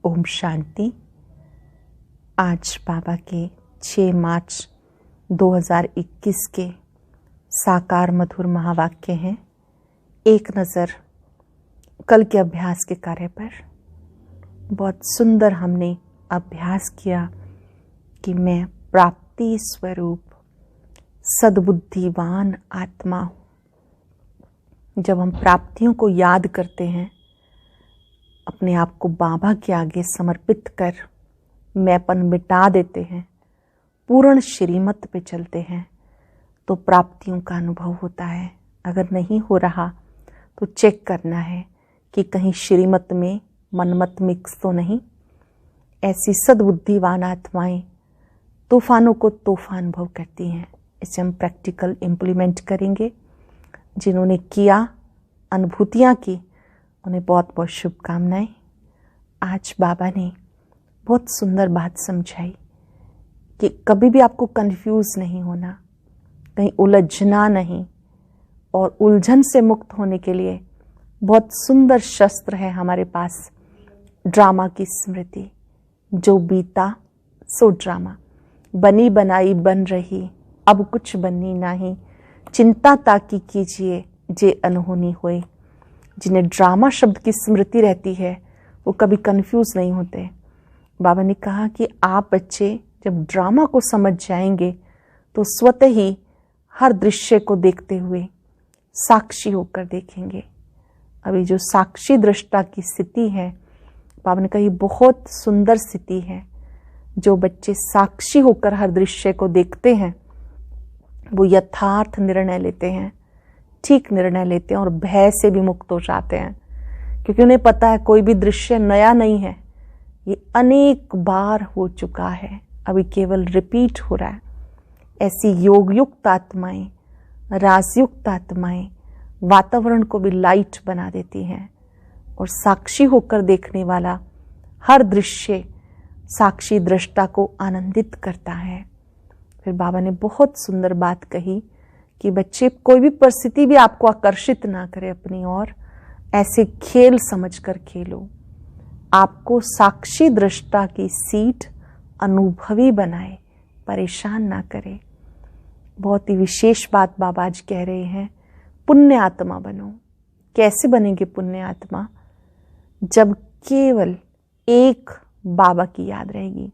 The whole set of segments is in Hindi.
ओम शांति। आज बाबा के 6 मार्च 2021 के साकार मधुर महावाक्य हैं। एक नज़र कल के अभ्यास के कार्य पर। बहुत सुंदर हमने अभ्यास किया कि मैं प्राप्ति स्वरूप सद्बुद्धिवान आत्मा हूँ। जब हम प्राप्तियों को याद करते हैं, अपने आप को बाबा के आगे समर्पित कर मैंपन मिटा देते हैं, पूर्ण श्रीमत पे चलते हैं, तो प्राप्तियों का अनुभव होता है। अगर नहीं हो रहा तो चेक करना है कि कहीं श्रीमत में मनमत मिक्स तो नहीं। ऐसी सद्बुद्धिवान आत्माएं तूफानों को तूफान अनुभव करती हैं। इसे हम प्रैक्टिकल इम्प्लीमेंट करेंगे। जिन्होंने किया, अनुभूतियाँ की, उन्हें बहुत बहुत शुभकामनाएं। आज बाबा ने बहुत सुंदर बात समझाई कि कभी भी आपको कंफ्यूज नहीं होना, कहीं उलझना नहीं, और उलझन से मुक्त होने के लिए बहुत सुंदर शस्त्र है हमारे पास, ड्रामा की स्मृति। जो बीता सो ड्रामा, बनी बनाई बन रही, अब कुछ बननी नहीं, चिंता ताकि कीजिए जे अनहोनी होए। जिन्हें ड्रामा शब्द की स्मृति रहती है वो कभी कंफ्यूज नहीं होते। बाबा ने कहा कि आप बच्चे जब ड्रामा को समझ जाएंगे तो स्वतः ही हर दृश्य को देखते हुए साक्षी होकर देखेंगे। अभी जो साक्षी दृष्टा की स्थिति है, बाबा ने कहा ये बहुत सुंदर स्थिति है। जो बच्चे साक्षी होकर हर दृश्य को देखते हैं वो यथार्थ निर्णय लेते हैं, ठीक निर्णय लेते हैं और भय से भी मुक्त हो जाते हैं, क्योंकि उन्हें पता है कोई भी दृश्य नया नहीं है, ये अनेक बार हो चुका है, अभी केवल रिपीट हो रहा है। ऐसी योगयुक्त आत्माएं, राजयुक्त आत्माएं वातावरण को भी लाइट बना देती हैं, और साक्षी होकर देखने वाला हर दृश्य साक्षी दृष्टा को आनंदित करता है। फिर बाबा ने बहुत सुंदर बात कही कि बच्चे कोई भी परिस्थिति भी आपको आकर्षित ना करे अपनी ओर, ऐसे खेल समझकर खेलो। आपको साक्षी दृष्टा की सीट अनुभवी बनाए, परेशान ना करे। बहुत ही विशेष बात बाबा आज कह रहे हैं, पुण्य आत्मा बनो। कैसे बनेंगे पुण्य आत्मा? जब केवल एक बाबा की याद रहेगी।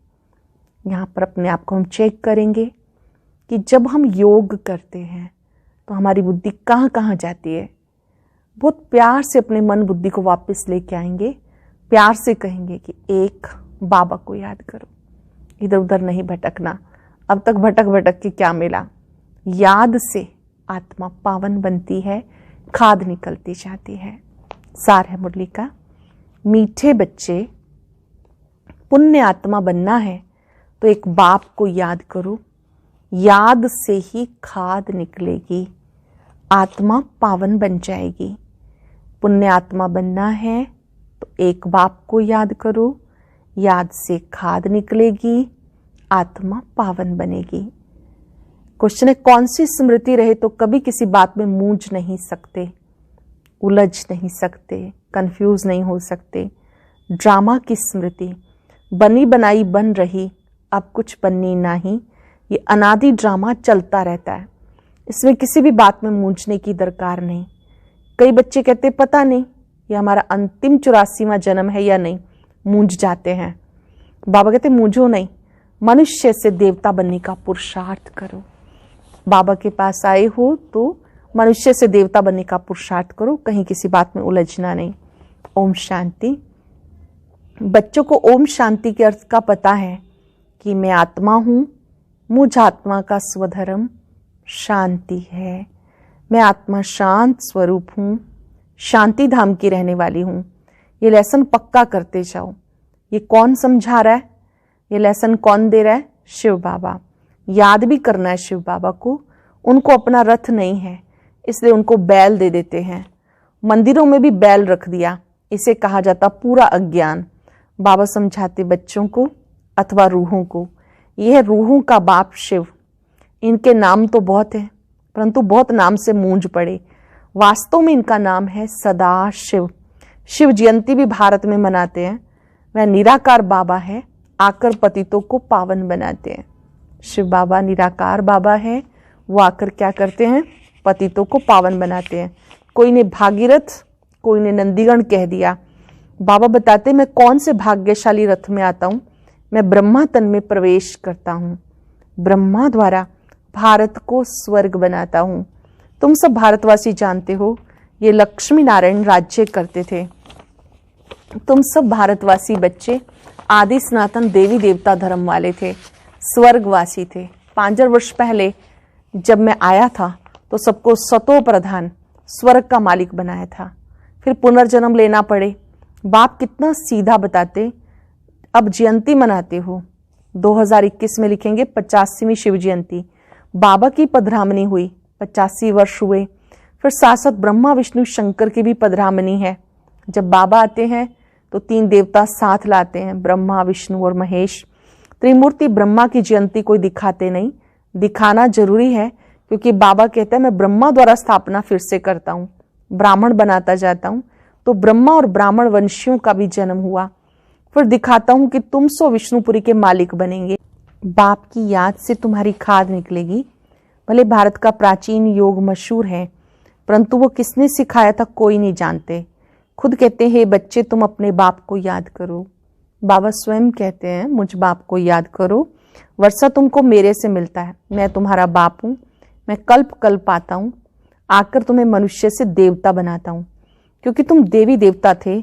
यहाँ पर अपने आप को हम चेक करेंगे कि जब हम योग करते हैं तो हमारी बुद्धि कहाँ कहाँ जाती है। बहुत प्यार से अपने मन बुद्धि को वापस लेके आएंगे, प्यार से कहेंगे कि एक बाबा को याद करो, इधर उधर नहीं भटकना। अब तक भटक भटक के क्या मिला? याद से आत्मा पावन बनती है, खाद निकलती जाती है। सार है मुरली का, मीठे बच्चे पुण्य आत्मा बनना है तो एक बाप को याद करो, याद से ही खाद निकलेगी, आत्मा पावन बन जाएगी। पुण्य आत्मा बनना है तो एक बाप को याद करो, याद से खाद निकलेगी, आत्मा पावन बनेगी। क्वेश्चन है कौन सी स्मृति रहे तो कभी किसी बात में मूंझ नहीं सकते, उलझ नहीं सकते, कंफ्यूज नहीं हो सकते। ड्रामा की स्मृति, बनी बनाई बन रही, अब कुछ बननी नहीं, ये अनादि ड्रामा चलता रहता है। इसमें किसी भी बात में मूंझने की दरकार नहीं। कई बच्चे कहते पता नहीं ये हमारा अंतिम 84वां जन्म है या नहीं, मूंझ जाते हैं। बाबा कहते मूंझो नहीं, मनुष्य से देवता बनने का पुरुषार्थ करो। बाबा के पास आए हो तो मनुष्य से देवता बनने का पुरुषार्थ करो, कहीं किसी बात में उलझना नहीं। ओम शांति। बच्चों को ओम शांति के अर्थ का पता है कि मैं आत्मा हूँ, मुझ आत्मा का स्वधर्म शांति है। मैं आत्मा शांत स्वरूप हूँ, शांति धाम की रहने वाली हूँ। ये लेसन पक्का करते जाओ। ये कौन समझा रहा है? ये लेसन कौन दे रहा है? शिव बाबा। याद भी करना है शिव बाबा को। उनको अपना रथ नहीं है, इसलिए उनको बैल दे देते हैं। मंदिरों में भी बैल रख दिया, इसे कहा जाता पूरा अज्ञान। बाबा समझाते बच्चों को अथवा रूहों को, यह है रूहों का बाप शिव। इनके नाम तो बहुत हैं, परंतु बहुत नाम से मूंझ पड़े। वास्तव में इनका नाम है सदा शिव। शिव जयंती भी भारत में मनाते हैं। वह निराकार बाबा है, आकर पतितों को पावन बनाते हैं। शिव बाबा निराकार बाबा है, वो आकर क्या करते हैं? पतितों को पावन बनाते हैं। कोई ने भागीरथ, कोई ने नंदीगण कह दिया। बाबा बताते मैं कौन से भाग्यशाली रथ में आता हूँ? मैं ब्रह्मा तन में प्रवेश करता हूँ, ब्रह्मा द्वारा भारत को स्वर्ग बनाता हूँ। तुम सब भारतवासी जानते हो ये लक्ष्मी नारायण राज्य करते थे। तुम सब भारतवासी बच्चे आदि सनातन देवी देवता धर्म वाले थे, स्वर्गवासी थे। 5000 वर्ष पहले जब मैं आया था तो सबको सतो प्रधान स्वर्ग का मालिक बनाया था। फिर पुनर्जन्म लेना पड़े। बाप कितना सीधा बताते। अब जयंती मनाते हो, 2021 में लिखेंगे 85वीं शिव जयंती। बाबा की पधरामनी हुई, 85 वर्ष हुए। फिर साथ साथ ब्रह्मा विष्णु शंकर की भी पधरामनी है। जब बाबा आते हैं तो 3 देवता साथ लाते हैं, ब्रह्मा विष्णु और महेश। त्रिमूर्ति ब्रह्मा की जयंती कोई दिखाते नहीं, दिखाना जरूरी है क्योंकि बाबा कहते हैं मैं ब्रह्मा द्वारा स्थापना फिर से करता हूँ, ब्राह्मण बनाता जाता हूँ। तो ब्रह्मा और ब्राह्मण वंशियों का भी जन्म हुआ। फिर दिखाता हूँ कि तुम सो विष्णुपुरी के मालिक बनेंगे। बाप की याद से तुम्हारी खाद निकलेगी। भले भारत का प्राचीन योग मशहूर है, परंतु वो किसने सिखाया था कोई नहीं जानते। खुद कहते हैं बच्चे तुम अपने बाप को याद करो। बाबा स्वयं कहते हैं मुझ बाप को याद करो। वर्षा तुमको मेरे से मिलता है, मैं तुम्हारा बाप हूँ। मैं कल्प कल्प आता हूँ, आकर तुम्हें मनुष्य से देवता बनाता हूँ क्योंकि तुम देवी देवता थे।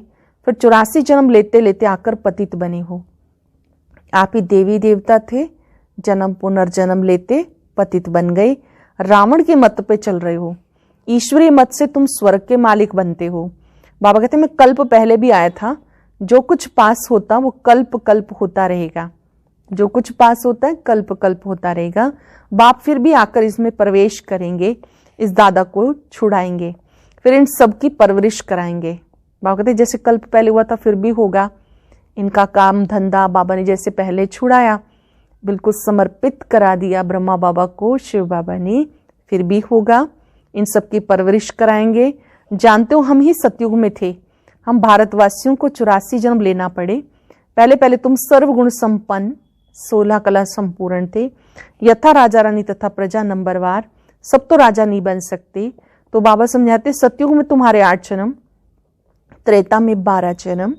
फिर 84 जन्म लेते लेते आकर पतित बने हो। आप ही देवी देवता थे, जन्म पुनर्जन्म लेते पतित बन गए। रावण के मत पे चल रहे हो, ईश्वरीय मत से तुम स्वर्ग के मालिक बनते हो। बाबा कहते मैं कल्प पहले भी आया था, जो कुछ पास होता वो कल्प कल्प होता रहेगा। जो कुछ पास होता है कल्प कल्प होता रहेगा। बाप फिर भी आकर इसमें प्रवेश करेंगे, इस दादा को छुड़ाएंगे, फिर इन सब की परवरिश कराएंगे। बाबा कहते जैसे कल्प पहले हुआ था फिर भी होगा। इनका काम धंधा बाबा ने जैसे पहले छुड़ाया, बिल्कुल समर्पित करा दिया ब्रह्मा बाबा को, शिव बाबा ने, फिर भी होगा। इन सब की परवरिश कराएंगे। जानते हो हम ही सतयुग में थे, हम भारतवासियों को 84 जन्म लेना पड़े। पहले पहले तुम सर्वगुण संपन्न 16 कला संपूर्ण थे, यथा राजा रानी तथा प्रजा नंबरवार। सब तो राजा नहीं बन सकते। तो बाबा समझाते सतयुग में तुम्हारे 8 जन्म, त्रेता में 12 जन्म,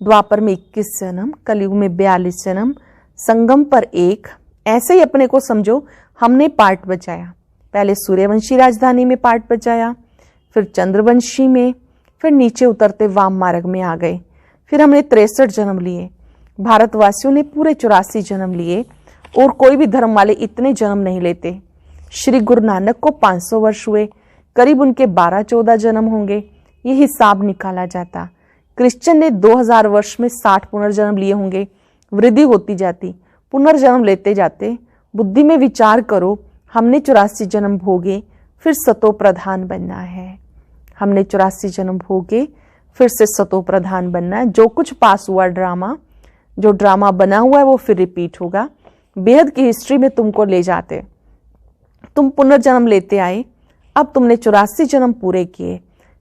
द्वापर में 21 जन्म, कलयुग में 42 जन्म, संगम पर 1। ऐसे ही अपने को समझो हमने पार्ट बचाया। पहले सूर्यवंशी राजधानी में पार्ट बचाया, फिर चंद्रवंशी में, फिर नीचे उतरते वाम मार्ग में आ गए। फिर हमने 63 जन्म लिए। भारतवासियों ने पूरे 84 जन्म लिए और कोई भी धर्म वाले इतने जन्म नहीं लेते। श्री गुरु नानक को 500 वर्ष हुए, करीब उनके 12-14 जन्म होंगे। ये हिसाब निकाला जाता। क्रिश्चियन ने 2000 वर्ष में 60 पुनर्जन्म लिए होंगे। वृद्धि होती जाती, पुनर्जन्म लेते जाते। बुद्धि में विचार करो, हमने 84 जन्म भोगे, फिर सतो प्रधान बनना है। हमने 84 जन्म भोगे, फिर से सतो प्रधान बनना है। जो कुछ पास हुआ ड्रामा, जो ड्रामा बना हुआ है वो फिर रिपीट होगा। बेहद की हिस्ट्री में तुमको ले जाते। तुम पुनर्जन्म लेते आए, अब तुमने 84 जन्म पूरे किए।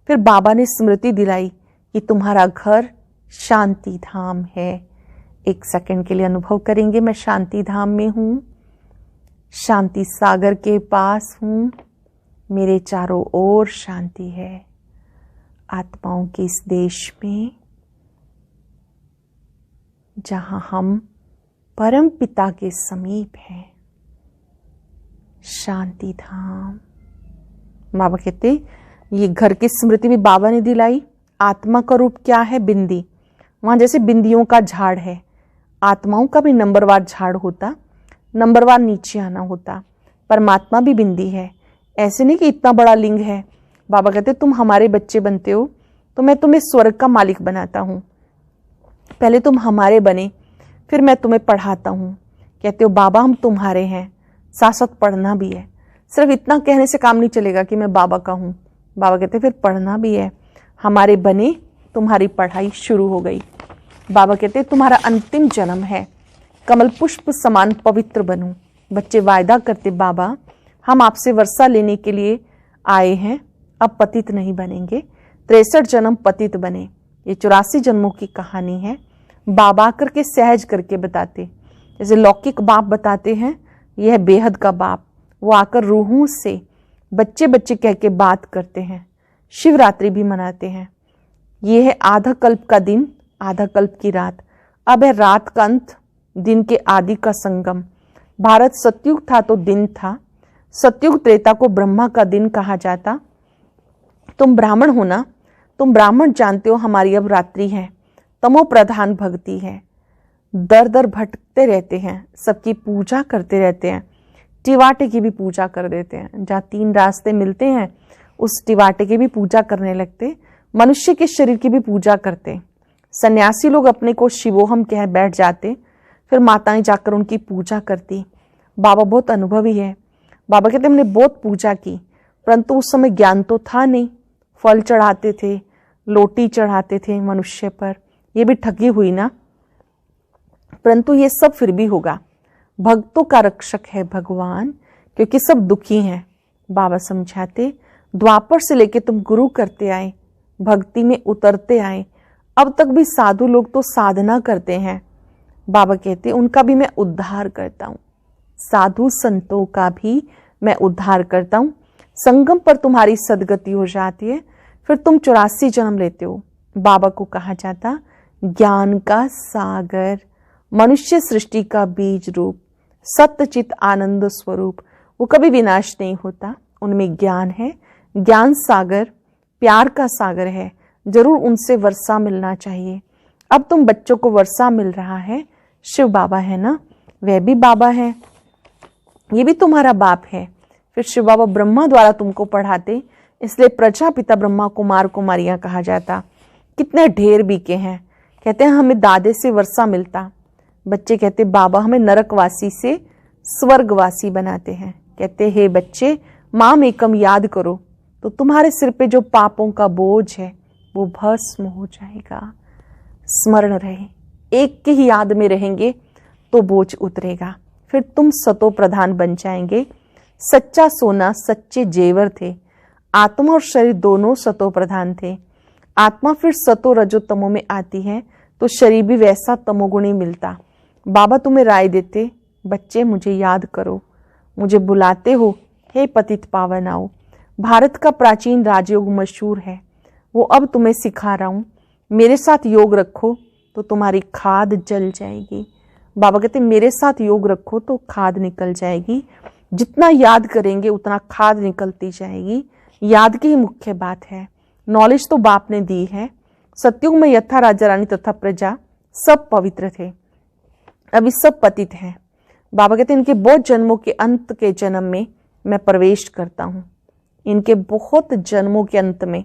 फिर बाबा ने स्मृति दिलाई कि तुम्हारा घर शांति धाम है। 1 सेकंड के लिए अनुभव करेंगे, मैं शांति धाम में हूं, शांति सागर के पास हूं, मेरे चारों ओर शांति है। आत्माओं के इस देश में जहां हम परम पिता के समीप हैं, शांति धाम। बाबा कहते ये घर की स्मृति भी बाबा ने दिलाई। आत्मा का रूप क्या है? बिंदी। वहां जैसे बिंदियों का झाड़ है, आत्माओं का भी नंबरवार झाड़ होता, नंबरवार नीचे आना होता। परमात्मा भी बिंदी है। ऐसे नहीं कि इतना बड़ा लिंग है। बाबा कहते तुम हमारे बच्चे बनते हो तो मैं तुम्हें स्वर्ग का मालिक बनाता हूँ। पहले तुम हमारे बने, फिर मैं तुम्हें पढ़ाता हूँ। कहते हो बाबा हम तुम्हारे हैं, साथ साथ पढ़ना भी है। सिर्फ इतना कहने से काम नहीं चलेगा कि मैं बाबा का हूँ। बाबा कहते फिर पढ़ना भी है। हमारे बने, तुम्हारी पढ़ाई शुरू हो गई। बाबा कहते तुम्हारा अंतिम जन्म है, कमल पुष्प समान पवित्र बनूं। बच्चे वायदा करते बाबा हम आपसे वर्षा लेने के लिए आए हैं, अब पतित नहीं बनेंगे। 63 जन्म पतित बने। ये 84 जन्मों की कहानी है। बाबा करके सहज करके बताते। जैसे लौकिक बाप बताते हैं, यह है बेहद का बाप। वो आकर रूहों से बच्चे बच्चे कह के बात करते हैं। शिवरात्रि भी मनाते हैं। ये है आधा कल्प का दिन, आधा कल्प की रात। अब है रात का अंत, दिन के आदि का संगम। भारत सतयुग था तो दिन था। सतयुग त्रेता को ब्रह्मा का दिन कहा जाता। तुम ब्राह्मण हो ना, तुम ब्राह्मण जानते हो हमारी अब रात्रि है, तमो प्रधान भक्ति है। दर दर भटकते रहते हैं, सबकी पूजा करते रहते हैं। टिवाटे की भी पूजा कर देते हैं। जहाँ 3 रास्ते मिलते हैं उस टिवाटे की भी पूजा करने लगते। मनुष्य के शरीर की भी पूजा करते। सन्यासी लोग अपने को शिवोहम कह बैठ जाते, फिर माताएं जाकर उनकी पूजा करती। बाबा बहुत अनुभवी है। बाबा कहते हमने बहुत पूजा की, परंतु उस समय ज्ञान तो था नहीं। फल चढ़ाते थे, लोटी चढ़ाते थे मनुष्य पर, ये भी ठगी हुई ना। परंतु ये सब फिर भी होगा। भक्तों का रक्षक है भगवान, क्योंकि सब दुखी हैं। बाबा समझाते, द्वापर से लेके तुम गुरु करते आए, भक्ति में उतरते आए, अब तक भी साधु लोग तो साधना करते हैं। बाबा कहते उनका भी मैं उद्धार करता हूँ, साधु संतों का भी मैं उद्धार करता हूँ। संगम पर तुम्हारी सदगति हो जाती है, फिर तुम 84 जन्म लेते हो। बाबा को कहा जाता ज्ञान का सागर, मनुष्य सृष्टि का बीज रूप, सत्यचित आनंद स्वरूप। वो कभी विनाश नहीं होता, उनमें ज्ञान है। ज्ञान सागर प्यार का सागर है, जरूर उनसे वर्षा मिलना चाहिए। अब तुम बच्चों को वर्षा मिल रहा है। शिव बाबा है ना, वह भी बाबा है, ये भी तुम्हारा बाप है। फिर शिव बाबा ब्रह्मा द्वारा तुमको पढ़ाते, इसलिए प्रजापिता ब्रह्मा कुमार कुमारियां कहा जाता। कितने ढेर बीके हैं। कहते हैं हमें दादे से वर्षा मिलता। बच्चे कहते बाबा हमें नरकवासी से स्वर्गवासी बनाते हैं। कहते हे बच्चे माम एकम याद करो, तो तुम्हारे सिर पे जो पापों का बोझ है वो भस्म हो जाएगा। स्मरण रहे, एक की ही याद में रहेंगे तो बोझ उतरेगा। फिर तुम सतो प्रधान बन जाएंगे। सच्चा सोना सच्चे जेवर थे। आत्मा और शरीर दोनों सतो प्रधान थे। आत्मा फिर सतो रजो तमो में आती है तो शरीर भी वैसा तमोगुणी मिलता। बाबा तुम्हें राय देते, बच्चे मुझे याद करो, मुझे बुलाते हो, हे पतित पावन आओ। भारत का प्राचीन राजयोग मशहूर है, वो अब तुम्हें सिखा रहा हूं। मेरे साथ योग रखो तो तुम्हारी खाद जल जाएगी। बाबा कहते मेरे साथ योग रखो तो खाद निकल जाएगी। जितना याद करेंगे उतना खाद निकलती जाएगी। याद की ही मुख्य बात है। नॉलेज तो बाप ने दी है। सतयुग में यथा राजा रानी तथा प्रजा सब पवित्र थे, अभी सब पतित हैं। बाबा कहते इनके बहुत जन्मों के अंत के जन्म में मैं प्रवेश करता हूँ। इनके बहुत जन्मों के अंत में,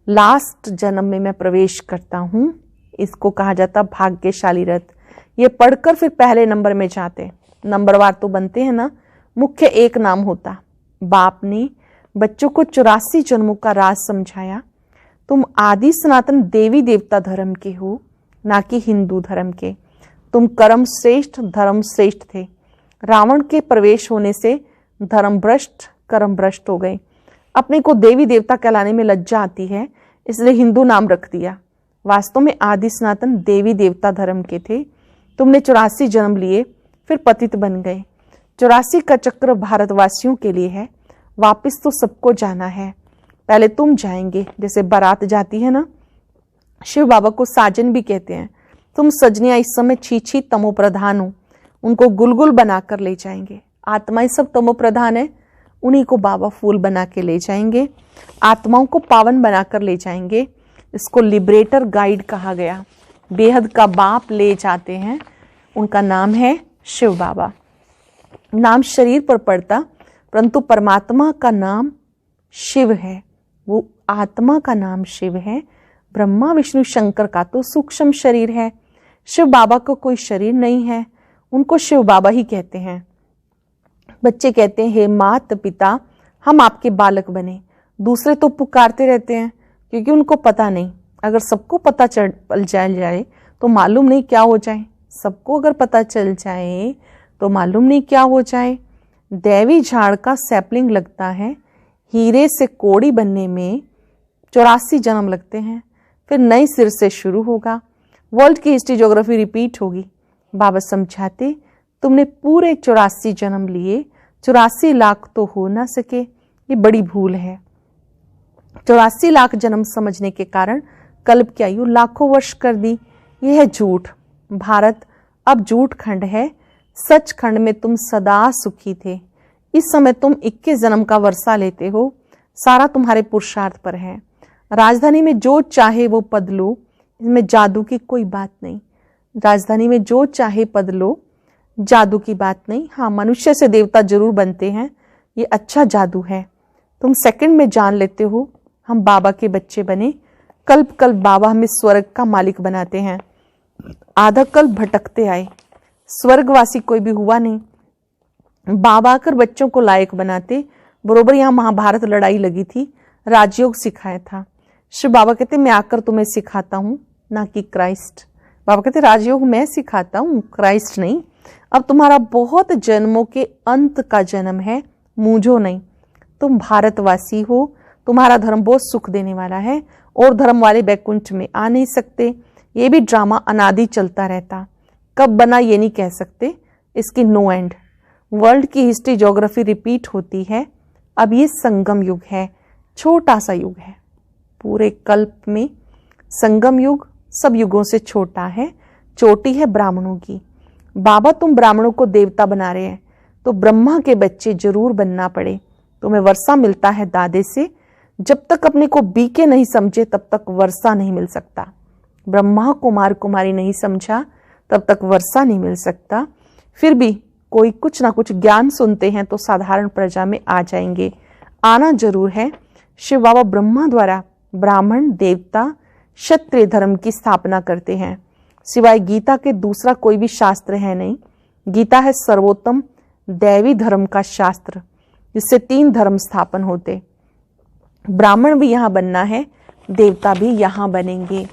लास्ट जन्म में मैं प्रवेश करता हूँ। इसको कहा जाता भाग्यशाली रथ। ये पढ़कर फिर पहले नंबर में जाते। नंबरवार तो बनते हैं ना, मुख्य एक नाम होता। बाप ने बच्चों को 84 जन्मों का राज समझाया। तुम आदि सनातन देवी देवता धर्म के हो, ना कि हिंदू धर्म के। तुम कर्म श्रेष्ठ धर्म श्रेष्ठ थे। रावण के प्रवेश होने से धर्म भ्रष्ट कर्म भ्रष्ट हो गए। अपने को देवी देवता कहलाने में लज्जा आती है, इसलिए हिंदू नाम रख दिया। वास्तव में आदि सनातन देवी देवता धर्म के थे। तुमने 84 जन्म लिए, फिर पतित बन गए। 84 का चक्र भारतवासियों के लिए है, वापस तो सबको जाना है। पहले तुम जाएंगे, जैसे बारात जाती है ना। शिव बाबा को साजन भी कहते हैं। तुम सजनियां इस समय छी तमो प्रधान हो, उनको गुलगुल बनाकर ले जाएंगे। आत्माएं सब तमो प्रधान है, उन्हीं को बाबा फूल बना के ले जाएंगे। आत्माओं को पावन बनाकर ले जाएंगे। इसको लिबरेटर गाइड कहा गया। बेहद का बाप ले जाते हैं, उनका नाम है शिव बाबा। नाम शरीर पर पड़ता, परंतु परमात्मा का नाम शिव है। वो आत्मा का नाम शिव है। ब्रह्मा विष्णु शंकर का तो सूक्ष्म शरीर है। शिव बाबा को कोई शरीर नहीं है, उनको शिव बाबा ही कहते हैं। बच्चे कहते हैं हे मात पिता हम आपके बालक बने। दूसरे तो पुकारते रहते हैं, क्योंकि उनको पता नहीं। अगर सबको पता चल जाए तो मालूम नहीं क्या हो जाए। सबको अगर पता चल जाए तो मालूम नहीं क्या हो जाए। दैवी झाड़ का सैपलिंग लगता है, हीरे से कोड़ी बनने में 84 जन्म लगते हैं। फिर नए सिर से शुरू होगा। वर्ल्ड की हिस्ट्री ज्योग्राफी रिपीट होगी। बाबा समझाते, तुमने पूरे 84 जन्म लिए, 84 लाख तो हो ना सके, ये बड़ी भूल है। 84 लाख जन्म समझने के कारण कल्प की आयु लाखों वर्ष कर दी। यह है झूठ। भारत अब झूठ खंड है। सच खंड में तुम सदा सुखी थे। इस समय तुम 21 जन्म का वर्षा लेते हो। सारा तुम्हारे पुरुषार्थ पर है। राजधानी में जो चाहे वो पद लो, इसमें जादू की कोई बात नहीं। राजधानी में जो चाहे पद लो, जादू की बात नहीं। हाँ, मनुष्य से देवता जरूर बनते हैं, ये अच्छा जादू है। तुम सेकंड में जान लेते हो हम बाबा के बच्चे बने। कल्प कल्प बाबा हमें स्वर्ग का मालिक बनाते हैं। आधा कल्प भटकते आए, स्वर्गवासी कोई भी हुआ नहीं। बाबा आकर बच्चों को लायक बनाते। बरोबर यहाँ महाभारत लड़ाई लगी थी, राजयोग सिखाया था। श्री बाबा कहते मैं आकर तुम्हें सिखाता हूँ, ना कि क्राइस्ट। बाबा कहते राजयोग मैं सिखाता हूँ, क्राइस्ट नहीं। अब तुम्हारा बहुत जन्मों के अंत का जन्म है, मूझो नहीं। तुम भारतवासी हो, तुम्हारा धर्म बहुत सुख देने वाला है और धर्म वाले बैकुंठ में आ नहीं सकते। ये भी ड्रामा अनादि चलता रहता, कब बना ये नहीं कह सकते, इसकी नो एंड। वर्ल्ड की हिस्ट्री ज्योग्राफी रिपीट होती है। अब ये संगम युग है, छोटा सा युग है। पूरे कल्प में संगम युग सब युगों से छोटा है। चोटी है ब्राह्मणों की। बाबा तुम ब्राह्मणों को देवता बना रहे हैं, तो ब्रह्मा के बच्चे जरूर बनना पड़े। तुम्हें वर्षा मिलता है दादे से। जब तक अपने को बीके नहीं समझे तब तक वर्षा नहीं मिल सकता। ब्रह्मा कुमार कुमारी नहीं समझा तब तक वर्षा नहीं मिल सकता। फिर भी कोई कुछ ना कुछ ज्ञान सुनते हैं तो साधारण प्रजा में आ जाएंगे। आना जरूर है। शिव बाबा ब्रह्मा द्वारा ब्राह्मण देवता क्षत्रिय धर्म की स्थापना करते हैं। सिवाय गीता के दूसरा कोई भी शास्त्र है नहीं। गीता है सर्वोत्तम दैवी धर्म का शास्त्र, जिससे 3 धर्म स्थापन होते। ब्राह्मण भी यहाँ बनना है, देवता भी यहाँ बनेंगे।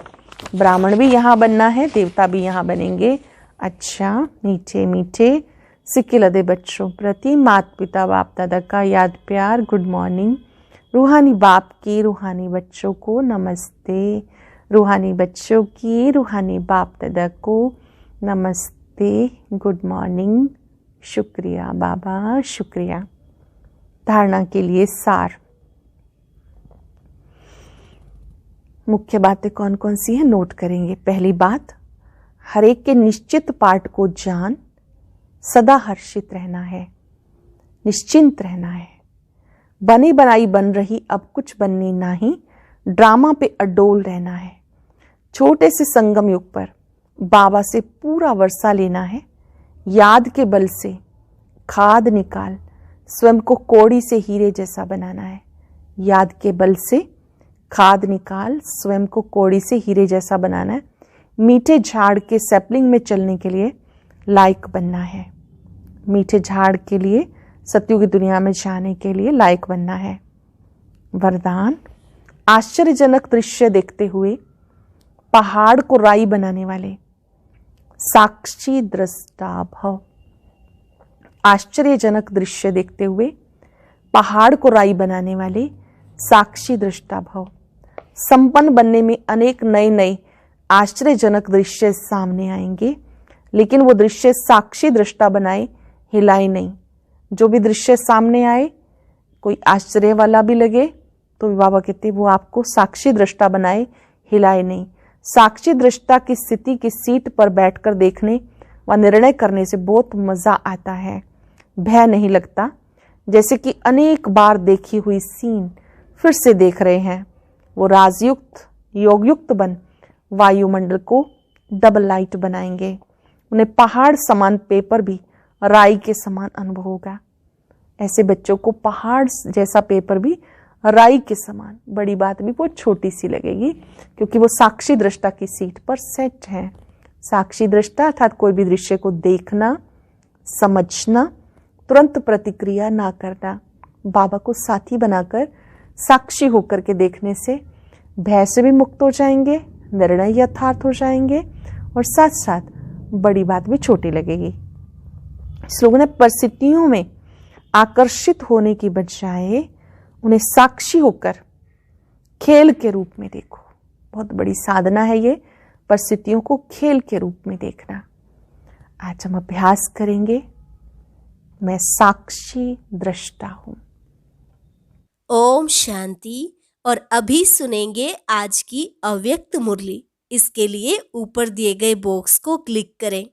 ब्राह्मण भी यहाँ बनना है, देवता भी यहाँ बनेंगे। अच्छा, मीठे मीठे सिक्के लदे बच्चों प्रति माता पिता बाप दादा का याद प्यार गुड मॉर्निंग। रूहानी बाप की रूहानी बच्चों को नमस्ते। रूहानी बच्चों की रूहानी बाप दादा को नमस्ते, गुड मॉर्निंग। शुक्रिया बाबा, शुक्रिया। धारणा के लिए सार। मुख्य बातें कौन कौन सी हैं नोट करेंगे। पहली बात, हर एक के निश्चित पाठ को जान सदा हर्षित रहना है, निश्चिंत रहना है। बनी बनाई बन रही अब कुछ बननी नहीं, ड्रामा पे अडोल रहना है। छोटे से संगम युग पर बाबा से पूरा वर्षा लेना है। याद के बल से खाद निकाल स्वयं को कौड़ी से हीरे जैसा बनाना है। याद के बल से खाद निकाल स्वयं को कौड़ी से हीरे जैसा बनाना है। मीठे झाड़ के सैपलिंग में चलने के लिए लायक बनना है। मीठे झाड़ के लिए सत्युग की दुनिया में जाने के लिए लायक बनना है। वरदान, आश्चर्यजनक दृश्य देखते हुए पहाड़ को राई बनाने वाले साक्षी दृष्टा भव। आश्चर्यजनक दृश्य देखते हुए पहाड़ को राई बनाने वाले साक्षी दृष्टा भव। संपन्न बनने में अनेक नए नए आश्चर्यजनक दृश्य सामने आएंगे, लेकिन वो दृश्य साक्षी दृष्टा बनाए, हिलाए नहीं। जो भी दृश्य सामने आए, कोई आश्चर्य वाला भी लगे, तो बाबा कहते वो आपको साक्षी दृष्टा बनाए, हिलाए नहीं। साक्षी दृष्टा की स्थिति की सीट पर बैठकर देखने व निर्णय करने से बहुत मजा आता है। भय नहीं लगता, जैसे कि अनेक बार देखी हुई सीन फिर से देख रहे हैं। वो राजयुक्त योगयुक्त बन वायुमंडल को डबल लाइट बनाएंगे। उन्हें पहाड़ समान पेपर भी राई के समान अनुभव होगा। ऐसे बच्चों को पहाड़ जैसा पेपर भी राई के समान, बड़ी बात भी बहुत छोटी सी लगेगी, क्योंकि वो साक्षी दृष्टा की सीट पर सेट है। साक्षी दृष्टा अर्थात कोई भी दृश्य को देखना, समझना, तुरंत प्रतिक्रिया ना करना। बाबा को साथी बनाकर साक्षी होकर के देखने से भय से भी मुक्त हो जाएंगे, निर्णय यथार्थ हो जाएंगे और साथ साथ बड़ी बात भी छोटी लगेगी। इस लोगों ने परिस्थितियों में आकर्षित होने की बजाय उन्हें साक्षी होकर खेल के रूप में देखो। बहुत बड़ी साधना है ये। परिस्थितियों को खेल के रूप में देखना। आज हम अभ्यास करेंगे, मैं साक्षी दृष्टा हूं। ओम शांति। और अभी सुनेंगे आज की अव्यक्त मुरली। इसके लिए ऊपर दिए गए बॉक्स को क्लिक करें